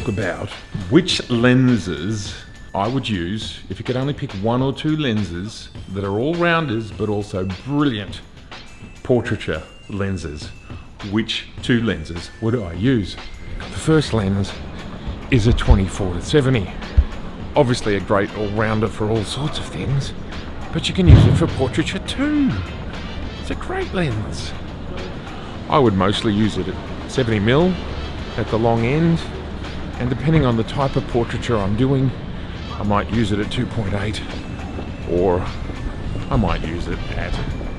talk about which lenses I would use if you could only pick one or two lenses that are all-rounders but also brilliant portraiture lenses. Which two lenses would I use? The first lens is a 24-70. Obviously a great all-rounder for all sorts of things, but you can use it for portraiture too. It's a great lens. I would mostly use it at 70mm at the long end, and depending on the type of portraiture I'm doing, I might use it at 2.8, or I might use it at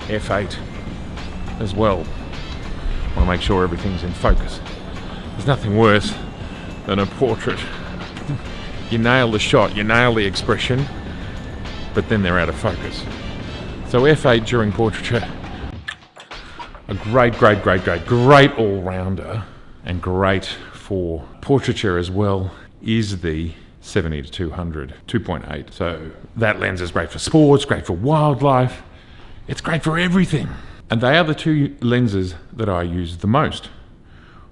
f8 as well. I want to make sure everything's in focus. There's nothing worse than a portrait. You nail the shot, you nail the expression, but then they're out of focus. So f8 during portraiture, a great all-rounder, and great for portraiture as well, is the 70-200 2.8. So that lens is great for sports, great for wildlife, it's great for everything. And they are the two lenses that I use the most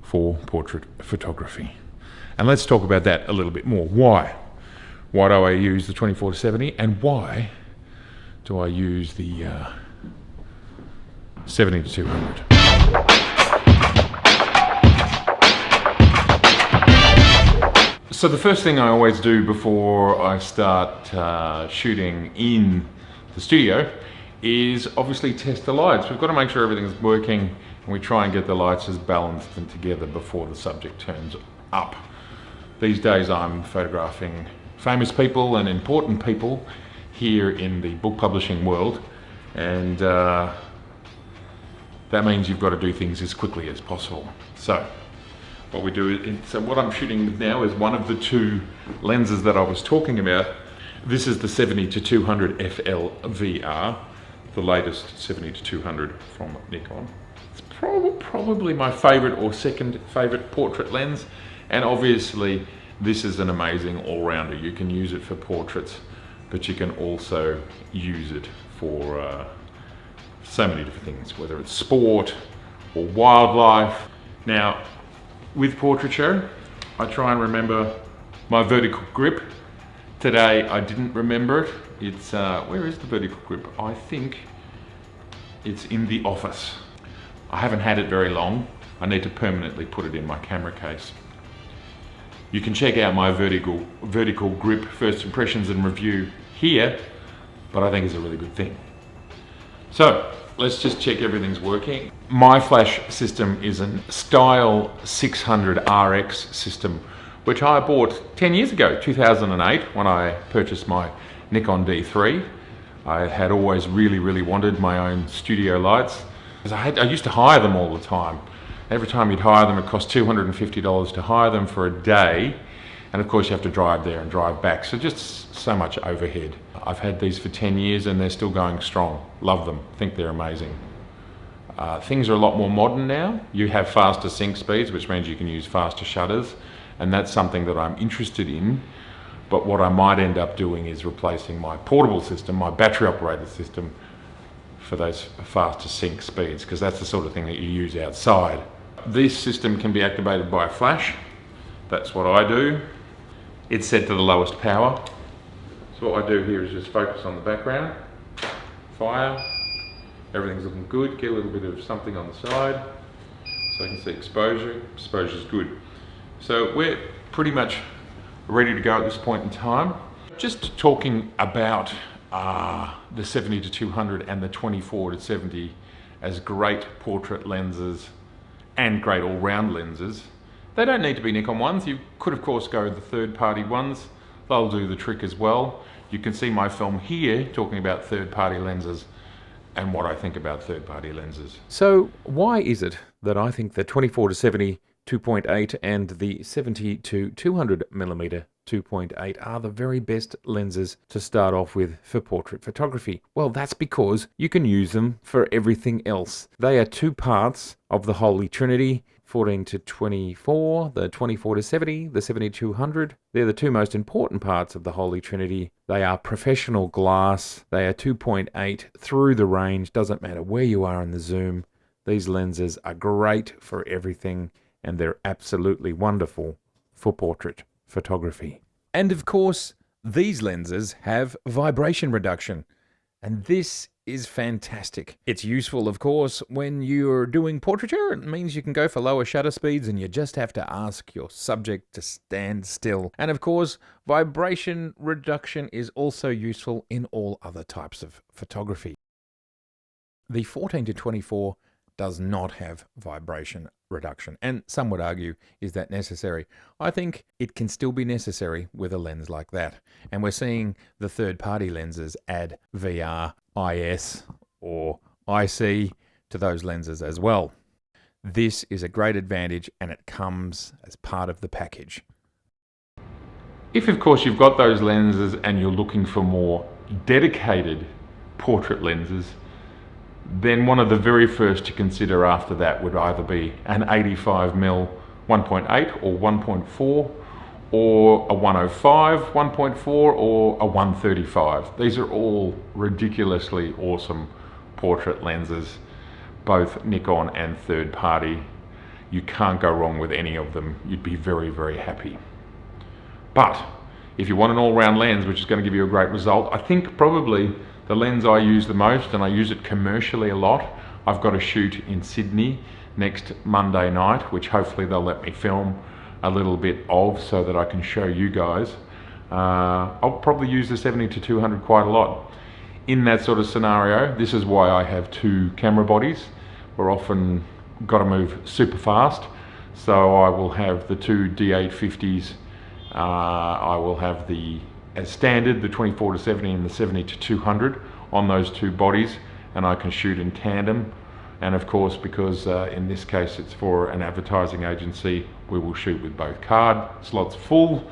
for portrait photography. And let's talk about that a little bit more. Why? Why do I use the 24-70, and why do I use the 70-200? So the first thing I always do before I start shooting in the studio is obviously test the lights. We've got to make sure everything's working, and we try and get the lights as balanced and together before the subject turns up. These days I'm photographing famous people and important people here in the book publishing world, and that means you've got to do things as quickly as possible. So what we do so what I'm shooting with now is one of the two lenses that I was talking about. This is the 70-200 FLVR, the latest 70-200 from Nikon. It's probably my favorite or second favorite portrait lens, and obviously this is an amazing all-rounder. You can use it for portraits, but you can also use it for so many different things, whether it's sport or wildlife. Now, with portraiture, I try and remember my vertical grip. Today I didn't remember it. It's, where is the vertical grip? I think it's in the office. I haven't had it very long. I need to permanently put it in my camera case. You can check out my vertical grip first impressions and review here, but I think it's a really good thing. So let's just check everything's working. My flash system is a Style 600 RX system, which I bought 10 years ago, 2008, when I purchased my Nikon D3. I had always really wanted my own studio lights. I used to hire them all the time. Every time you'd hire them, it cost $250 to hire them for a day. And of course you have to drive there and drive back. So just so much overhead. I've had these for 10 years and they're still going strong. Love them, think they're amazing. Things are a lot more modern now. You have faster sync speeds, which means you can use faster shutters. And that's something that I'm interested in. But what I might end up doing is replacing my portable system, my battery operated system, for those faster sync speeds, because that's the sort of thing that you use outside. This system can be activated by a flash. That's what I do. It's set to the lowest power. So what I do here is just focus on the background, fire, everything's looking good, get a little bit of something on the side so I can see exposure. Exposure's good. So we're pretty much ready to go at this point in time. Just talking about the 70-200 and the 24-70 as great portrait lenses and great all-round lenses. They don't need to be Nikon ones. You could of course go with the third-party ones. They'll do the trick as well. You can see my film here talking about third-party lenses and what I think about third-party lenses. So why is it that I think the 24-70 2.8 and the 70-200mm 2.8 are the very best lenses to start off with for portrait photography? Well, that's because you can use them for everything else. They are two parts of the Holy Trinity, 14-24, the 24-70, the 70-200. They're the two most important parts of the Holy Trinity. They are professional glass. They are 2.8 through the range. Doesn't matter where you are in the zoom. These lenses are great for everything, and they're absolutely wonderful for portrait photography. And of course, these lenses have vibration reduction, and this is fantastic. It's useful, of course, when you're doing portraiture. It means you can go for lower shutter speeds and you just have to ask your subject to stand still. And of course, vibration reduction is also useful in all other types of photography. The 14 to 24 does not have vibration reduction, and some would argue, is that necessary? I think it can still be necessary with a lens like that, and we're seeing the third-party lenses add VR, IS, or IC to those lenses as well. This is a great advantage, and it comes as part of the package. If, of course, you've got those lenses and you're looking for more dedicated portrait lenses, then one of the very first to consider after that would either be an 85mm 1.8 or 1.4, or a 105 1.4 or a 135. These are all ridiculously awesome portrait lenses, both Nikon and third party. You can't go wrong with any of them. You'd be very, very happy. But if you want an all-round lens which is going to give you a great result, I think probably the lens I use the most, and I use it commercially a lot, I've got a shoot in Sydney next Monday night, which hopefully they'll let me film a little bit of so that I can show you guys. I'll probably use the 70 to 200 quite a lot. In that sort of scenario, this is why I have two camera bodies. We're often got to move super fast, so I will have the two D850s. I will have the, as standard, the 24 to 70 and the 70 to 200 on those two bodies, and I can shoot in tandem. And of course, because in this case it's for an advertising agency, we will shoot with both card slots full,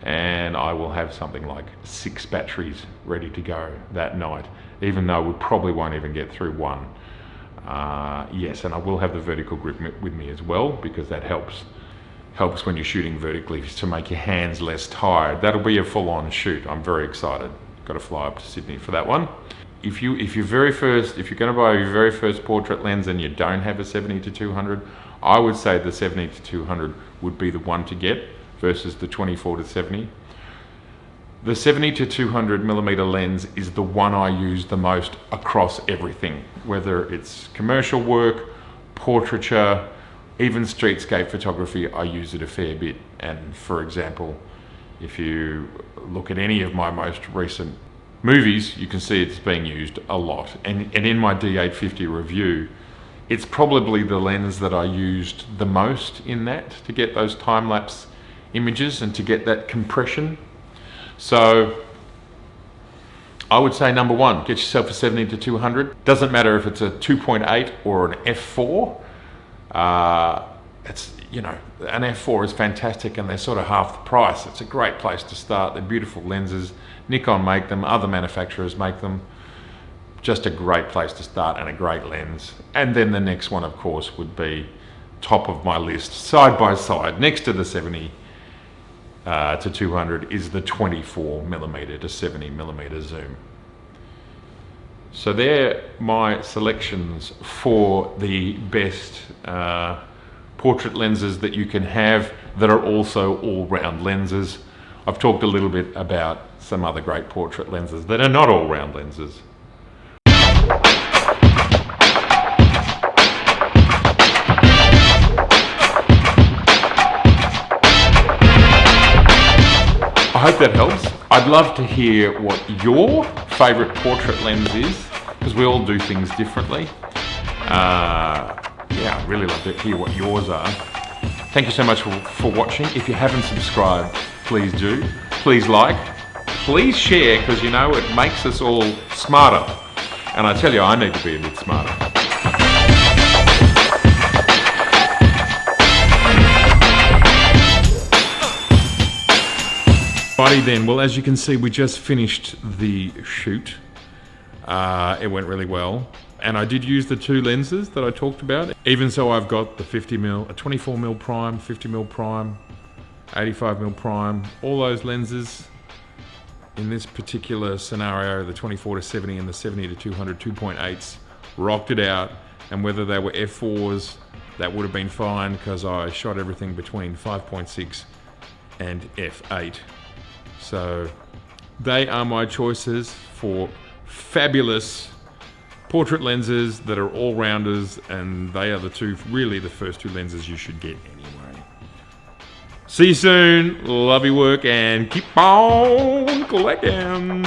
and I will have something like 6 batteries ready to go that night, even though we probably won't even get through one. Yes, and I will have the vertical grip with me as well, because that helps when you're shooting vertically to make your hands less tired. That'll be a full-on shoot. I'm very excited. Got to fly up to Sydney for that one. If you're going to buy your very first portrait lens and you don't have a 70 to 200, I would say the 70 to 200 would be the one to get versus the 24 to 70. The 70 to 200 millimeter lens is the one I use the most across everything, whether it's commercial work, portraiture, even streetscape photography. I use it a fair bit. And for example, if you look at any of my most recent movies, you can see it's being used a lot. And in my D850 review, it's probably the lens that I used the most in that, to get those time-lapse images and to get that compression. So I would say number one, get yourself a 70 to 200. Doesn't matter if it's a 2.8 or an f4. It's, you know, an f4 is fantastic and they're sort of half the price. It's a great place to start. They're beautiful lenses. Nikon make them, other manufacturers make them. Just a great place to start and a great lens. And then the next one, of course, would be top of my list, side by side, next to the 70 to 200 is the 24 millimeter to 70 millimeter zoom. So they're my selections for the best portrait lenses that you can have that are also all-round lenses. I've talked a little bit about some other great portrait lenses that are not all-round lenses. I hope that helps. I'd love to hear what your favourite portrait lens is, because we all do things differently. Yeah, I'd really love to hear what yours are. Thank you so much for watching. If you haven't subscribed, please do. Please like, please share, because you know it makes us all smarter. And I tell you, I need to be a bit smarter. Righty then, well, as you can see, we just finished the shoot. It went really well. And I did use the two lenses that I talked about. Even so, I've got the 50mm, a 24mm prime, 50mm prime, 85mm prime, all those lenses. In this particular scenario, the 24 to 70 and the 70 to 200 2.8s rocked it out. And whether they were f4s, that would have been fine, because I shot everything between 5.6 and f8. So they are my choices for fabulous portrait lenses that are all-rounders, and they are the first two lenses you should get anyway. See you soon, love your work, and keep on collecting.